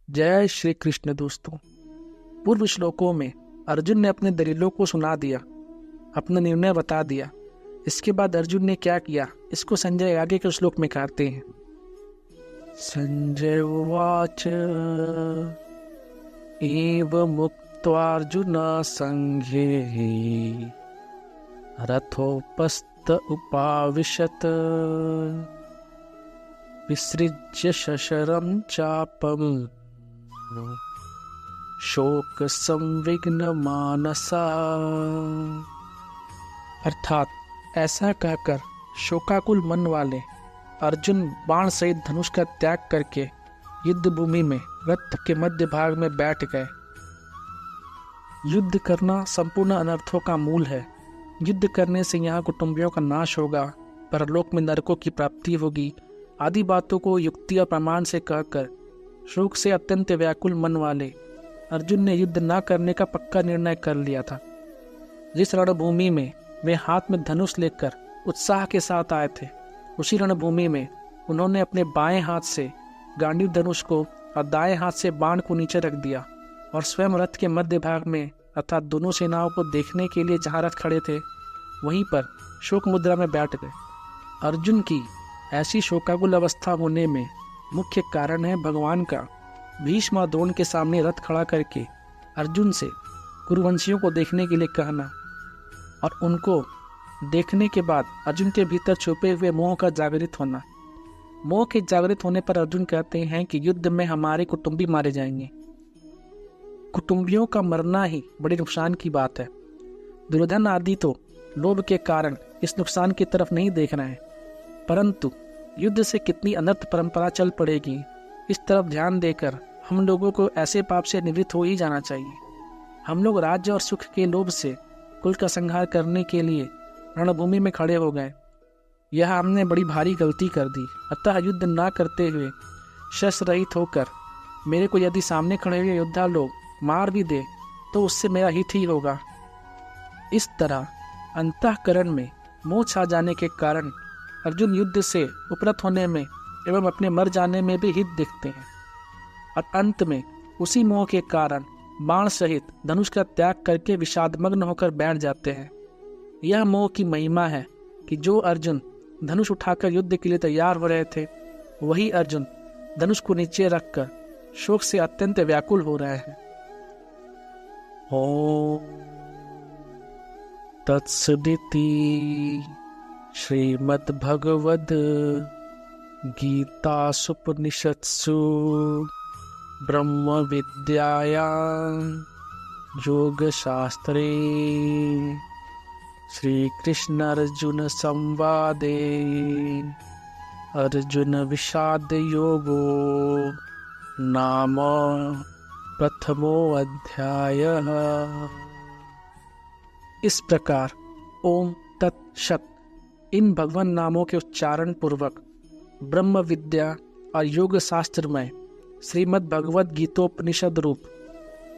जय श्री कृष्ण। दोस्तों, पूर्व श्लोकों में अर्जुन ने अपने दलीलों को सुना दिया, अपना निर्णय बता दिया। इसके बाद अर्जुन ने क्या किया, इसको संजय आगे के श्लोक में कहते हैं। संजय उवाच एव मुक्त्वार्जुन संघे रथोपस्थ उपाविशत विसृज्य शशरं चापम शोक संविघ्न मानसा। अर्थात ऐसा कहकर शोकाकुल मन वाले अर्जुन बाण सहित धनुष का त्याग करके युद्ध भूमि में रथ के मध्य भाग में बैठ गए। युद्ध करना संपूर्ण अनर्थों का मूल है। युद्ध करने से यहाँ कुटुंबियों का नाश होगा, परलोक में नरकों की प्राप्ति होगी आदि बातों को युक्ति और प्रमाण से कहकर शोक से अत्यंत व्याकुल मन वाले अर्जुन ने युद्ध न करने का पक्का निर्णय कर लिया था। जिस रणभूमि में वे हाथ में धनुष लेकर उत्साह के साथ आए थे, उसी रणभूमि में उन्होंने अपने बाएं हाथ से गांडीव धनुष को और दाएं हाथ से बाण को नीचे रख दिया और स्वयं रथ के मध्य भाग में अर्थात दोनों सेनाओं को देखने के लिए जहाँ रथ खड़े थे वहीं पर शोक मुद्रा में बैठ गए। अर्जुन की ऐसी शोकाकुल अवस्था होने में मुख्य कारण है भगवान का भीष्म और द्रोण के सामने रथ खड़ा करके अर्जुन से कुरुवंशियों को देखने के लिए कहना और उनको देखने के बाद अर्जुन के भीतर छुपे हुए मोह का जागृत होना। मोह के जागृत होने पर अर्जुन कहते हैं कि युद्ध में हमारे कुटुंबी मारे जाएंगे। कुटुंबियों का मरना ही बड़े नुकसान की बात है। दुर्योधन आदि तो लोभ के कारण इस नुकसान की तरफ नहीं देख रहे हैं, परंतु युद्ध से कितनी अनर्थ परंपरा चल पड़ेगी इस तरफ ध्यान देकर हम लोगों को ऐसे पाप से निवृत्त हो ही जाना चाहिए। हम लोग राज्य और सुख के लोभ से कुल का संहार करने के लिए रणभूमि में खड़े हो गए। यह हमने बड़ी भारी गलती कर दी। अतः युद्ध ना करते हुए शस्त्र रहित होकर मेरे को यदि सामने खड़े हुए योद्धा लोग मार भी दे तो उससे मेरा हित ही होगा। इस तरह अंतःकरण में मोह छा जाने के कारण अर्जुन युद्ध से उपरत होने में एवं अपने मर जाने में भी हित देखते हैं और अंत में उसी मोह के कारण बाण सहित धनुष का त्याग करके विषादमग्न होकर बैठ जाते हैं। यह मोह की महिमा है कि जो अर्जुन धनुष उठाकर युद्ध के लिए तैयार हो रहे थे वही अर्जुन धनुष को नीचे रखकर शोक से अत्यंत व्याकुल हो रहे हैं। ओम तत्सदिति श्रीमद्भगवद गीतासुपनिषत्सु ब्रह्म विद्यायां योगशास्त्रे श्री कृष्ण अर्जुन संवादे अर्जुन विषाद योगो नाम प्रथमो अध्यायः। इस प्रकार ओम तत्सत इन भगवान नामों के उच्चारण पूर्वक ब्रह्म विद्या और योग शास्त्र में श्रीमद् भगवद गीतोपनिषद रूप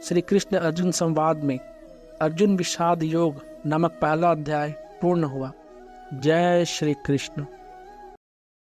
श्री कृष्ण अर्जुन संवाद में अर्जुन विषाद योग नामक पहला अध्याय पूर्ण हुआ। जय श्री कृष्ण।